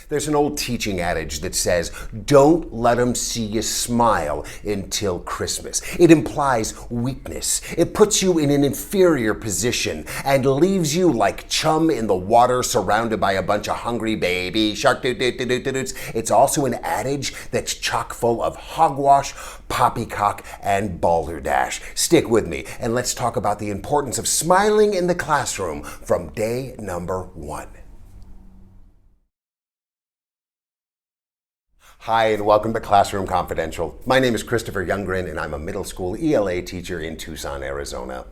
There's an old teaching adage that says, don't let them see you smile until Christmas. It implies weakness. It puts you in an inferior position and leaves you like chum in the water surrounded by a bunch of hungry baby shark doo-doo-doo-doo-doots. It's also an adage that's chock full of hogwash, poppycock, and balderdash. Stick with me and let's talk about the importance of smiling in the classroom from day number 1. Hi, and welcome to Classroom Confidential. My name is Christopher Youngren, and I'm a middle school ELA teacher in Tucson, Arizona.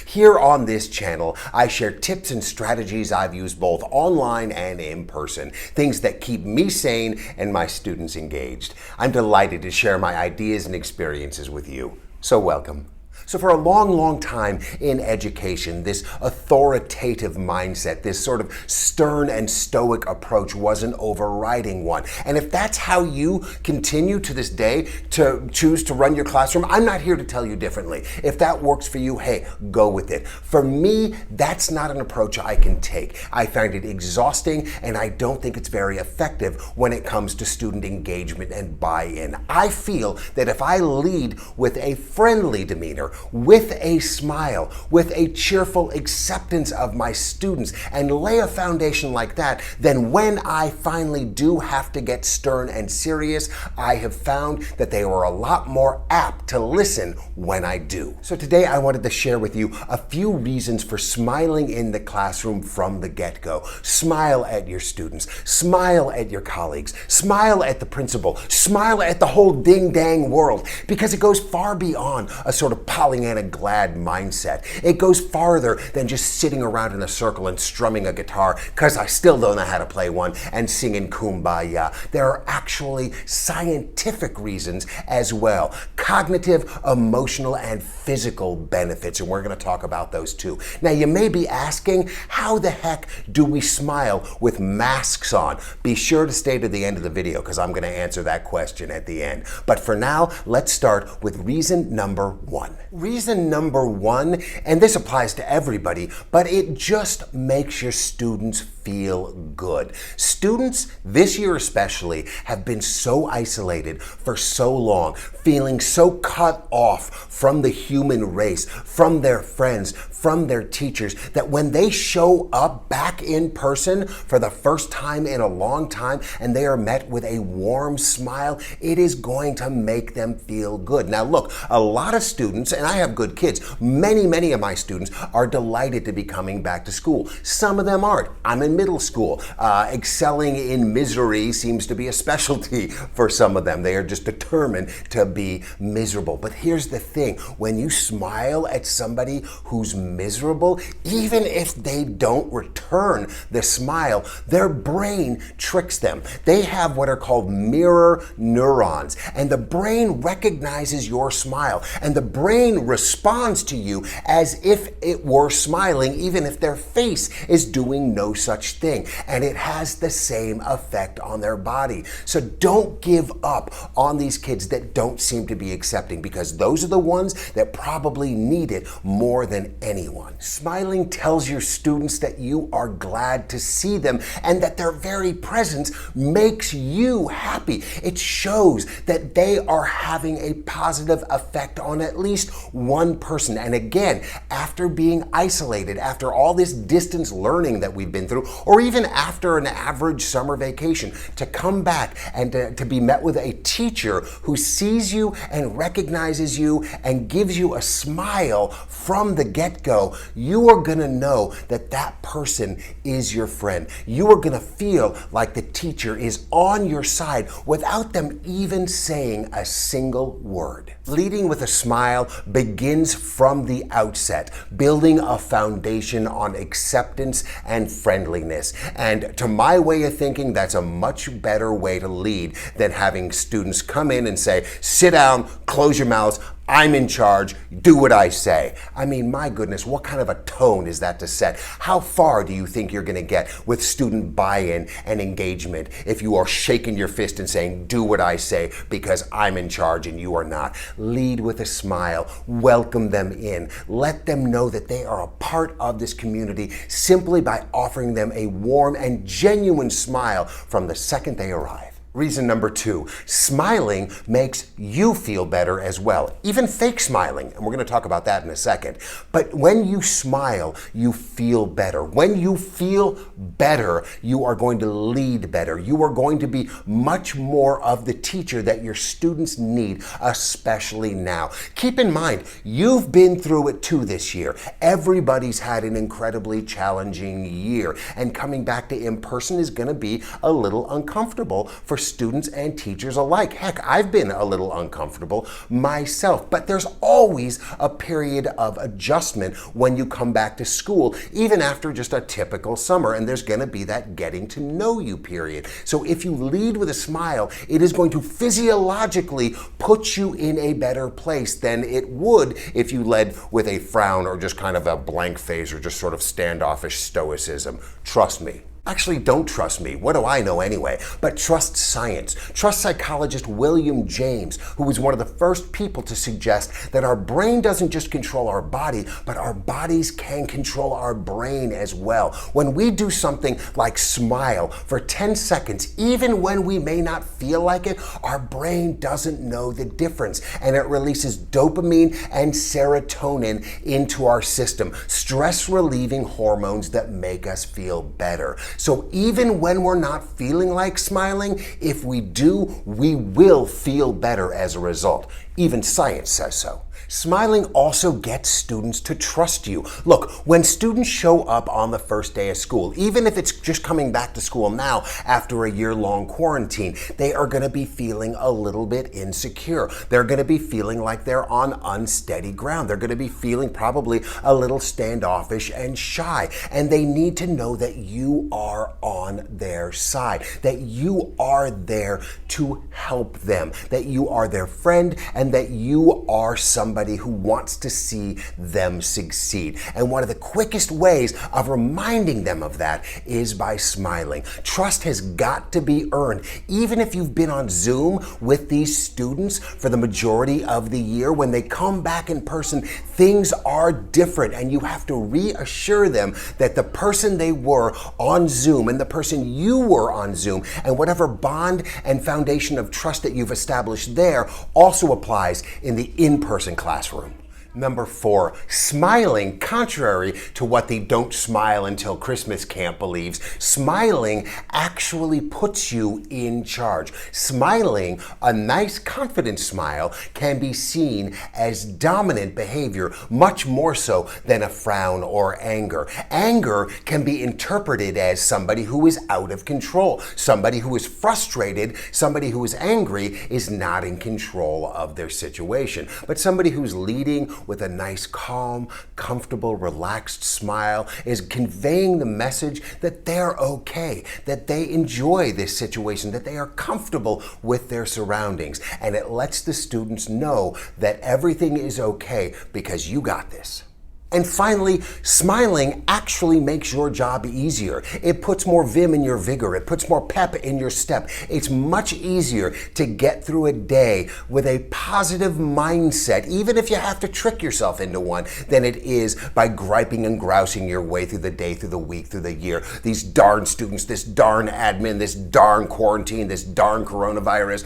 Here on this channel, I share tips and strategies I've used both online and in person, things that keep me sane and my students engaged. I'm delighted to share my ideas and experiences with you. So welcome. So for a long time in education, this authoritative mindset, this sort of stern and stoic approach was an overriding one. And if that's how you continue to this day to choose to run your classroom, I'm not here to tell you differently. If that works for you, hey, go with it. For me, that's not an approach I can take. I find it exhausting, and I don't think it's very effective when it comes to student engagement and buy-in. I feel that if I lead with a friendly demeanor, with a smile, with a cheerful acceptance of my students, and lay a foundation like that, then when I finally do have to get stern and serious, I have found that they are a lot more apt to listen when I do. So today I wanted to share with you a few reasons for smiling in the classroom from the get-go. Smile at your students, smile at your colleagues, smile at the principal, smile at the whole ding-dang world, because it goes far beyond a sort of Pollyanna glad mindset. It goes farther than just sitting around in a circle and strumming a guitar, because I still don't know how to play one, and singing Kumbaya. There are actually scientific reasons as well. Cognitive, emotional, and physical benefits, and we're going to talk about those too. Now, you may be asking, how the heck do we smile with masks on? Be sure to stay to the end of the video, because I'm going to answer that question at the end. But for now, let's start with reason number 1. Reason number 1, and this applies to everybody, but it just makes your students feel good. Students, this year especially, have been so isolated for so long, feeling so cut off from the human race, from their friends, from their teachers, that when they show up back in person for the first time in a long time and they are met with a warm smile, it is going to make them feel good. Now look, a lot of students, and I have good kids, many of my students are delighted to be coming back to school. Some of them aren't. I'm in middle school. Excelling in misery seems to be a specialty for some of them. They are just determined to be miserable. But here's the thing, when you smile at somebody who's miserable, even if they don't return the smile, their brain tricks them. They have what are called mirror neurons, and the brain recognizes your smile, and the brain responds to you as if it were smiling, even if their face is doing no such thing. And it has the same effect on their body. So don't give up on these kids that don't seem to be accepting, because those are the ones that probably need it more than anyone. Smiling tells your students that you are glad to see them and that their very presence makes you happy. It shows that they are having a positive effect on at least one person. And again, after being isolated, after all this distance learning that we've been through, or even after an average summer vacation, to come back and to be met with a teacher who sees you and recognizes you and gives you a smile from the get-go, you are going to know that that person is your friend. You are going to feel like the teacher is on your side without them even saying a single word. Leading with a smile begins from the outset, building a foundation on acceptance and friendliness. And to my way of thinking, that's a much better way to lead than having students come in and say, sit down, close your mouths, I'm in charge, do what I say. I mean, my goodness, what kind of a tone is that to set? How far do you think you're gonna get with student buy-in and engagement if you are shaking your fist and saying, do what I say because I'm in charge and you are not? Lead with a smile, welcome them in, let them know that they are a part of this community simply by offering them a warm and genuine smile from the second they arrive. Reason number 2, smiling makes you feel better as well. Even fake smiling, and we're going to talk about that in a second. But when you smile, you feel better. When you feel better, you are going to lead better. You are going to be much more of the teacher that your students need, especially now. Keep in mind, you've been through it too this year. Everybody's had an incredibly challenging year, and coming back to in-person is going to be a little uncomfortable for students and teachers alike. Heck, I've been a little uncomfortable myself, but there's always a period of adjustment when you come back to school, even after just a typical summer, and there's going to be that getting to know you period. So if you lead with a smile, it is going to physiologically put you in a better place than it would if you led with a frown or just kind of a blank face or just sort of standoffish stoicism. Trust me. Actually, don't trust me. What do I know anyway? But trust science. Trust psychologist William James, who was one of the first people to suggest that our brain doesn't just control our body, but our bodies can control our brain as well. When we do something like smile for 10 seconds, even when we may not feel like it, our brain doesn't know the difference, and it releases dopamine and serotonin into our system, stress-relieving hormones that make us feel better. So even when we're not feeling like smiling, if we do, we will feel better as a result. Even science says so. Smiling also gets students to trust you. Look, when students show up on the first day of school, even if it's just coming back to school now after a year-long quarantine, they are going to be feeling a little bit insecure. They're going to be feeling like they're on unsteady ground. They're going to be feeling probably a little standoffish and shy. And they need to know that you are on their side, that you are there to help them, that you are their friend, and that you are somebody who wants to see them succeed. And one of the quickest ways of reminding them of that is by smiling. Trust has got to be earned. Even if you've been on Zoom with these students for the majority of the year, when they come back in person, things are different, and you have to reassure them that the person they were on Zoom and the person you were on Zoom, and whatever bond and foundation of trust that you've established there also applies in the in-person classroom. Number 4, smiling, contrary to what the don't smile until Christmas camp believes, smiling actually puts you in charge. Smiling, a nice confident smile, can be seen as dominant behavior, much more so than a frown or anger. Anger can be interpreted as somebody who is out of control. Somebody who is frustrated, somebody who is angry is not in control of their situation. But somebody who's leading with a nice, calm, comfortable, relaxed smile is conveying the message that they're okay, that they enjoy this situation, that they are comfortable with their surroundings. And it lets the students know that everything is okay because you got this. And finally, smiling actually makes your job easier. It puts more vim in your vigor. It puts more pep in your step. It's much easier to get through a day with a positive mindset, even if you have to trick yourself into one, than it is by griping and grousing your way through the day, through the week, through the year. These darn students, this darn admin, this darn quarantine, this darn coronavirus,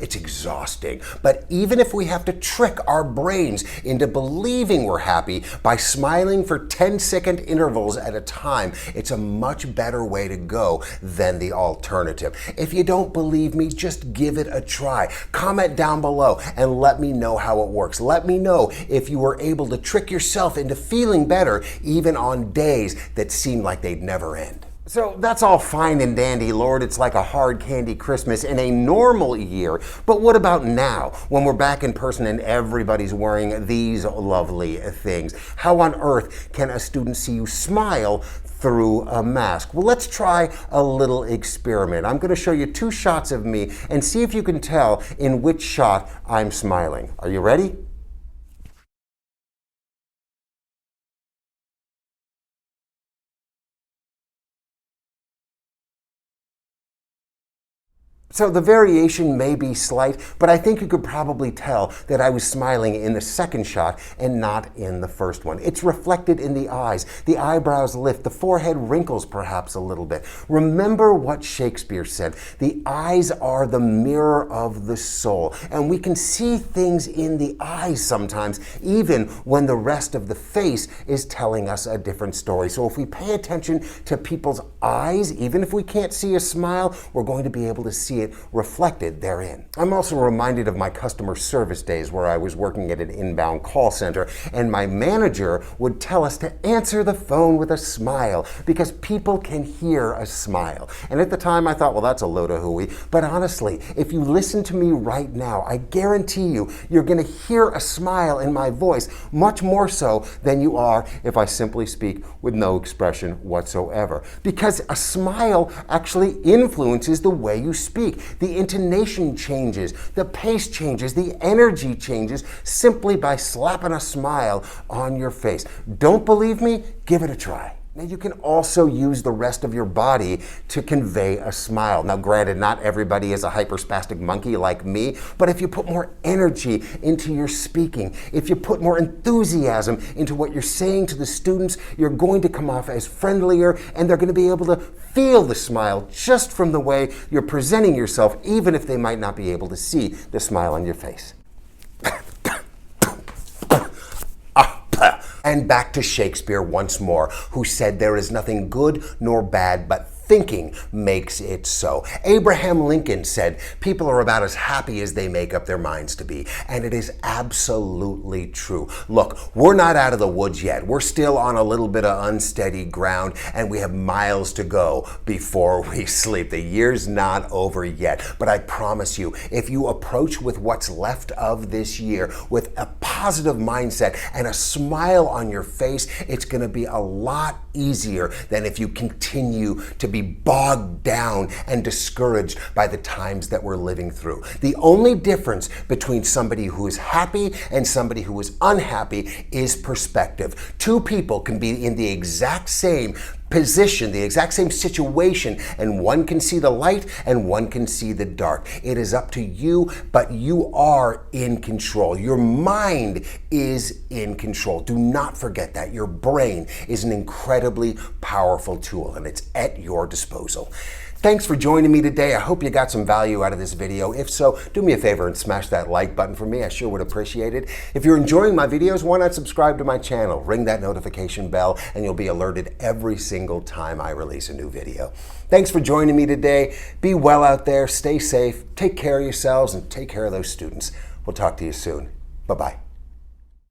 it's exhausting. But even if we have to trick our brains into believing we're happy, by smiling for 10-second intervals at a time, it's a much better way to go than the alternative. If you don't believe me, just give it a try. Comment down below and let me know how it works. Let me know if you were able to trick yourself into feeling better even on days that seem like they'd never end. So that's all fine and dandy, Lord. It's like a hard candy Christmas in a normal year. But what about now, when we're back in person and everybody's wearing these lovely things? How on earth can a student see you smile through a mask? Well, let's try a little experiment. I'm going to show you 2 shots of me and see if you can tell in which shot I'm smiling. Are you ready? So the variation may be slight, but I think you could probably tell that I was smiling in the second shot and not in the first one. It's reflected in the eyes. The eyebrows lift, the forehead wrinkles perhaps a little bit. Remember what Shakespeare said, the eyes are the mirror of the soul, and we can see things in the eyes sometimes, even when the rest of the face is telling us a different story. So if we pay attention to people's eyes, even if we can't see a smile, we're going to be able to see it reflected therein. I'm also reminded of my customer service days where I was working at an inbound call center, and my manager would tell us to answer the phone with a smile because people can hear a smile. And at the time I thought, well, that's a load of hooey. But honestly, if you listen to me right now, I guarantee you're going to hear a smile in my voice much more so than you are if I simply speak with no expression whatsoever. Because a smile actually influences the way you speak. The intonation changes, the pace changes, the energy changes simply by slapping a smile on your face. Don't believe me? Give it a try. Now you can also use the rest of your body to convey a smile. Now granted, not everybody is a hyperspastic monkey like me, but if you put more energy into your speaking, if you put more enthusiasm into what you're saying to the students, you're going to come off as friendlier, and they're going to be able to feel the smile just from the way you're presenting yourself, even if they might not be able to see the smile on your face. And back to Shakespeare once more, who said there is nothing good nor bad, but thinking makes it so. Abraham Lincoln said, people are about as happy as they make up their minds to be. And it is absolutely true. Look, we're not out of the woods yet. We're still on a little bit of unsteady ground, and we have miles to go before we sleep. The year's not over yet. But I promise you, if you approach with what's left of this year with a positive mindset and a smile on your face, it's going to be a lot easier than if you continue to be bogged down and discouraged by the times that we're living through. The only difference between somebody who is happy and somebody who is unhappy is perspective. Two people can be in the exact same position, the exact same situation, and one can see the light and one can see the dark. It is up to you, but you are in control. Your mind is in control. Do not forget that. Your brain is an incredibly powerful tool, and it's at your disposal. Thanks for joining me today. I hope you got some value out of this video. If so, do me a favor and smash that like button for me. I sure would appreciate it. If you're enjoying my videos, why not subscribe to my channel? Ring that notification bell and you'll be alerted every single time I release a new video. Thanks for joining me today. Be well out there, stay safe, take care of yourselves, and take care of those students. We'll talk to you soon. Bye-bye.